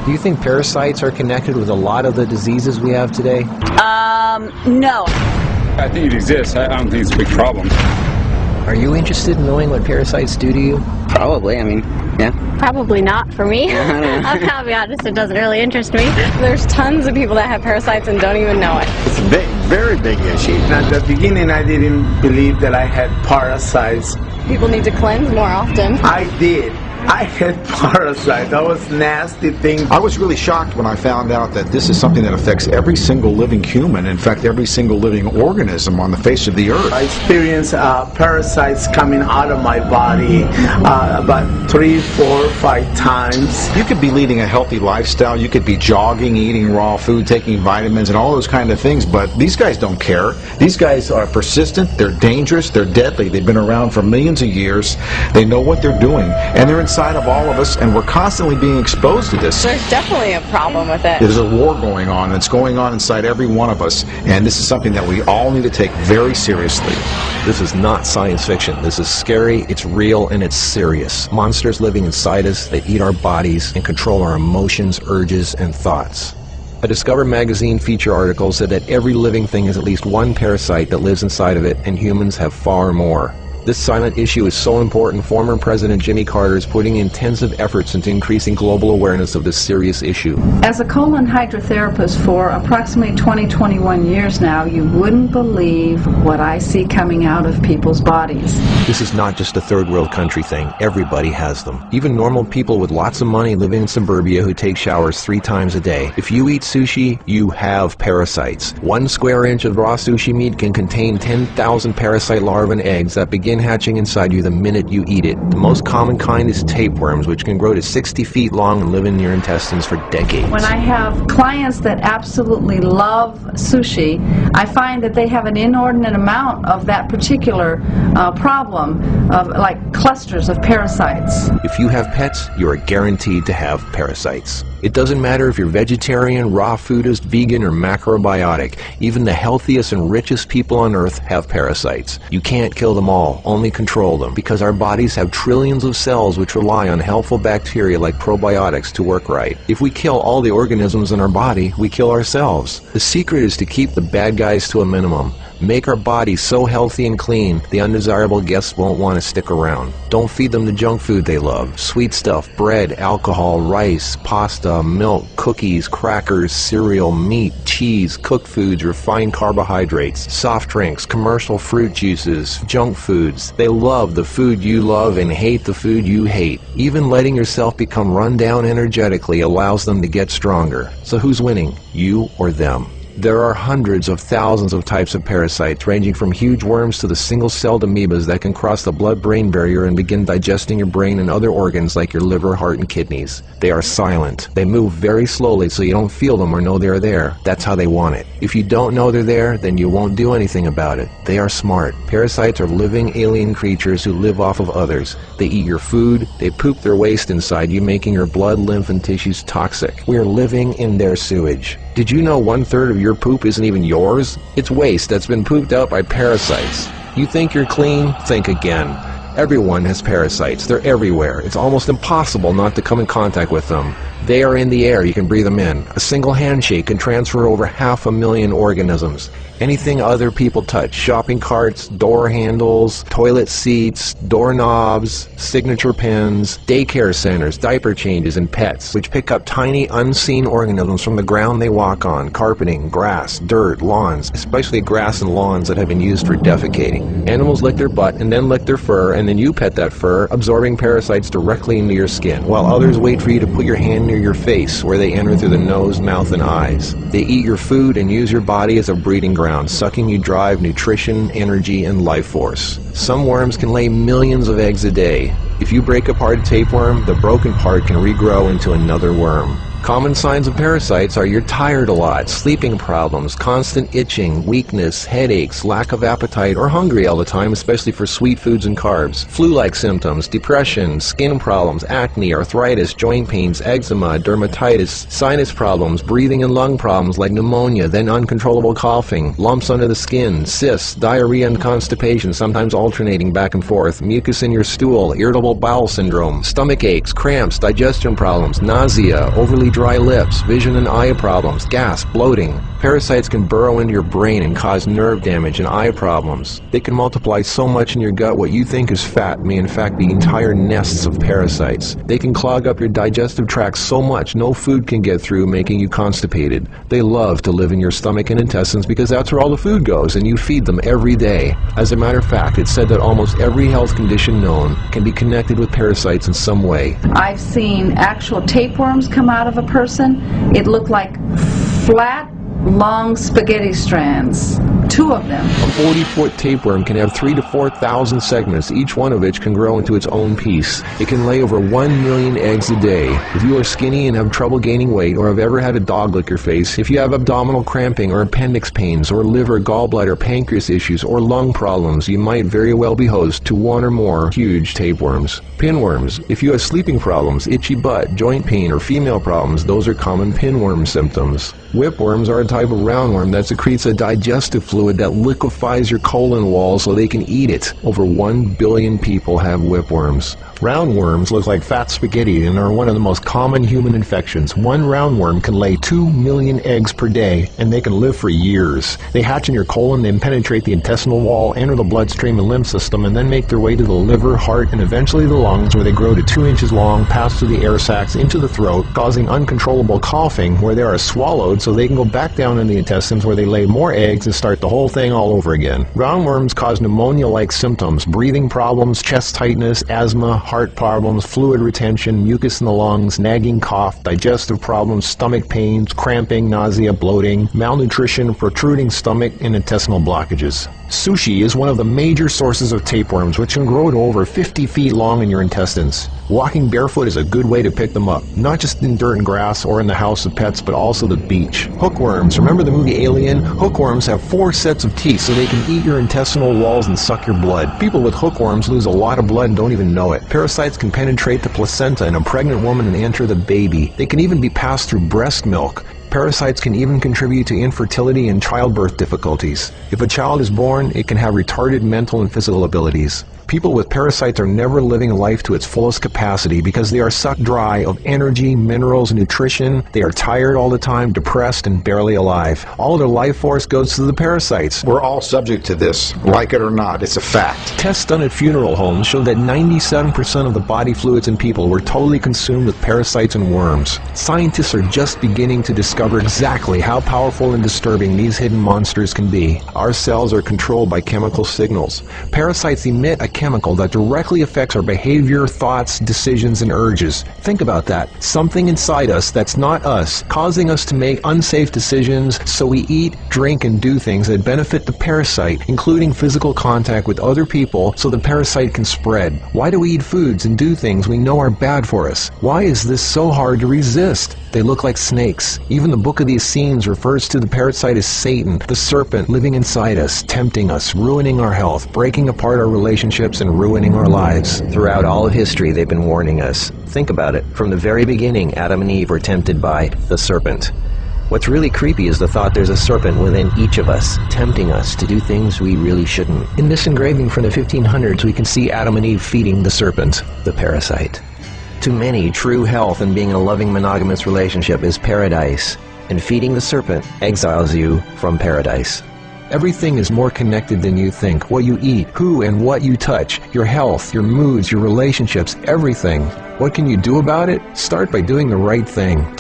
Do you think parasites are connected with a lot of the diseases we have today? No. I think it exists. I don't think it's a big problem. Are you interested in knowing what parasites do to you? Probably, I mean, yeah. Probably not for me. I'll be honest, it doesn't really interest me. There's tons of people that have parasites and don't even know it. It's a big, very big issue. At the beginning, I didn't believe that I had parasites. People need to cleanse more often. I did. I had parasites. That was nasty thing. I was really shocked when I found out that this is something that affects every single living human, in fact every single living organism on the face of the earth. I experienced parasites coming out of my body about 3, 4, 5 times. You could be leading a healthy lifestyle, you could be jogging, eating raw food, taking vitamins and all those kind of things, but these guys don't care. These guys are persistent, they're dangerous, they're deadly. They've been around for millions of years. They know what they're doing, and they're inside of all of us, and we're constantly being exposed to this. There's definitely a problem with it. There's a war going on, and it's going on inside every one of us, and this is something that we all need to take very seriously. This is not science fiction. This is scary, it's real, and it's serious. Monsters living inside us that eat our bodies and control our emotions, urges, and thoughts. A Discover magazine feature article said that every living thing has at least one parasite that lives inside of it, and humans have far more. This silent issue is so important, former President Jimmy Carter is putting intensive efforts into increasing global awareness of this serious issue. As a colon hydrotherapist for approximately 21 years now, you wouldn't believe what I see coming out of people's bodies. This is not just a third world country thing. Everybody has them. Even normal people with lots of money living in suburbia who take showers 3 times a day. If you eat sushi, you have parasites. 1 square inch of raw sushi meat can contain 10,000 parasite larvae and eggs that begin hatching inside you the minute you eat it. The most common kind is tapeworms, which can grow to 60 feet long and live in your intestines for decades. When I have clients that absolutely love sushi, I find that they have an inordinate amount of that particular problem of like clusters of parasites. If you have pets, you are guaranteed to have parasites. It doesn't matter if you're vegetarian, raw foodist, vegan, or macrobiotic. Even the healthiest and richest people on earth have parasites. You can't kill them all, only control them, because our bodies have trillions of cells which rely on helpful bacteria like probiotics to work right. If we kill all the organisms in our body, we kill ourselves. The secret is to keep the bad guys to a minimum. Make our bodies so healthy and clean, the undesirable guests won't want to stick around. Don't feed them the junk food they love. Sweet stuff, bread, alcohol, rice, pasta, milk, cookies, crackers, cereal, meat, cheese, cooked foods, refined carbohydrates, soft drinks, commercial fruit juices, junk foods. They love the food you love and hate the food you hate. Even letting yourself become run down energetically allows them to get stronger. So who's winning, you or them? There are hundreds of thousands of types of parasites, ranging from huge worms to the single-celled amoebas that can cross the blood-brain barrier and begin digesting your brain and other organs like your liver, heart, and kidneys. They are silent. They move very slowly so you don't feel them or know they're there. That's how they want it. If you don't know they're there, then you won't do anything about it. They are smart. Parasites are living alien creatures who live off of others. They eat your food. They poop their waste inside you, making your blood, lymph, and tissues toxic. We are living in their sewage. Did you know 1/3 of your poop isn't even yours? It's waste that's been pooped out by parasites. You think you're clean? Think again. Everyone has parasites. They're everywhere. It's almost impossible not to come in contact with them. They are in the air. You can breathe them in. A single handshake can transfer over 500,000 organisms. Anything other people touch, shopping carts, door handles, toilet seats, doorknobs, signature pens, daycare centers, diaper changes, and pets, which pick up tiny unseen organisms from the ground they walk on, carpeting, grass, dirt, lawns, especially grass and lawns that have been used for defecating. Animals lick their butt and then lick their fur, and then you pet that fur, absorbing parasites directly into your skin, while others wait for you to put your hand near your face, where they enter through the nose, mouth, and eyes. They eat your food and use your body as a breeding ground, sucking you dry of nutrition, energy, and life force. Some worms can lay millions of eggs a day. If you break apart a tapeworm, the broken part can regrow into another worm. Common signs of parasites are you're tired a lot, sleeping problems, constant itching, weakness, headaches, lack of appetite, or hungry all the time, especially for sweet foods and carbs, flu-like symptoms, depression, skin problems, acne, arthritis, joint pains, eczema, dermatitis, sinus problems, breathing and lung problems like pneumonia, then uncontrollable coughing, lumps under the skin, cysts, diarrhea and constipation, sometimes alternating back and forth, mucus in your stool, irritable bowel syndrome, stomach aches, cramps, digestion problems, nausea, overly dry lips, vision and eye problems, gas, bloating. Parasites can burrow into your brain and cause nerve damage and eye problems. They can multiply so much in your gut what you think is fat may in fact be entire nests of parasites. They can clog up your digestive tract so much no food can get through, making you constipated. They love to live in your stomach and intestines because that's where all the food goes, and you feed them every day. As a matter of fact, it's said that almost every health condition known can be connected with parasites in some way. I've seen actual tapeworms come out of a person. It looked like flat, long spaghetti strands. 2 of them. A 40-foot tapeworm can have 3,000 to 4,000 segments, each one of which can grow into its own piece. It can lay over 1 million eggs a day. If you are skinny and have trouble gaining weight, or have ever had a dog lick your face, if you have abdominal cramping or appendix pains, or liver, gallbladder, pancreas issues, or lung problems, you might very well be host to 1 or more huge tapeworms. Pinworms. If you have sleeping problems, itchy butt, joint pain, or female problems, those are common pinworm symptoms. Whipworms are a type of roundworm that secretes a digestive fluid that liquefies your colon wall so they can eat it. Over 1 billion people have whipworms. Roundworms look like fat spaghetti and are one of the most common human infections. One roundworm can lay 2 million eggs per day, and they can live for years. They hatch in your colon, then penetrate the intestinal wall, enter the bloodstream and lymph system, and then make their way to the liver, heart, and eventually the lungs, where they grow to 2 inches long, pass through the air sacs into the throat, causing uncontrollable coughing, where they are swallowed so they can go back down in the intestines, where they lay more eggs and start the whole thing all over again. Roundworms cause pneumonia-like symptoms, breathing problems, chest tightness, asthma, heart problems, fluid retention, mucus in the lungs, nagging cough, digestive problems, stomach pains, cramping, nausea, bloating, malnutrition, protruding stomach, and intestinal blockages. Sushi is one of the major sources of tapeworms, which can grow to over 50 feet long in your intestines. Walking barefoot is a good way to pick them up, not just in dirt and grass or in the house of pets, but also the beach. Hookworms. Remember the movie Alien? Hookworms have 4 sets of teeth so they can eat your intestinal walls and suck your blood. People with hookworms lose a lot of blood and don't even know it. Parasites can penetrate the placenta in a pregnant woman and enter the baby. They can even be passed through breast milk. Parasites can even contribute to infertility and childbirth difficulties. If a child is born, it can have retarded mental and physical abilities. People with parasites are never living life to its fullest capacity because they are sucked dry of energy, minerals, and nutrition. They are tired all the time, depressed, and barely alive. All of their life force goes to the parasites. We're all subject to this, like it or not. It's a fact. Tests done at funeral homes show that 97% of the body fluids in people were totally consumed with parasites and worms. Scientists are just beginning to discover exactly how powerful and disturbing these hidden monsters can be. Our cells are controlled by chemical signals. Parasites emit a chemical that directly affects our behavior, thoughts, decisions, and urges. Think about that. Something inside us that's not us, causing us to make unsafe decisions, so we eat, drink, and do things that benefit the parasite, including physical contact with other people so the parasite can spread. Why do we eat foods and do things we know are bad for us? Why is this so hard to resist? They look like snakes. Even the Book of the Essenes refers to the parasite as Satan, the serpent living inside us, tempting us, ruining our health, breaking apart our relationships, and ruining our lives. Throughout all of history, they've been warning us. Think about it. From the very beginning, Adam and Eve were tempted by the serpent. What's really creepy is the thought there's a serpent within each of us, tempting us to do things we really shouldn't. In this engraving from the 1500s, we can see Adam and Eve feeding the serpent, the parasite. To many, true health and being in a loving monogamous relationship is paradise, and feeding the serpent exiles you from paradise. Everything is more connected than you think. What you eat, who and what you touch, your health, your moods, your relationships, everything. What can you do about it? Start by doing the right thing.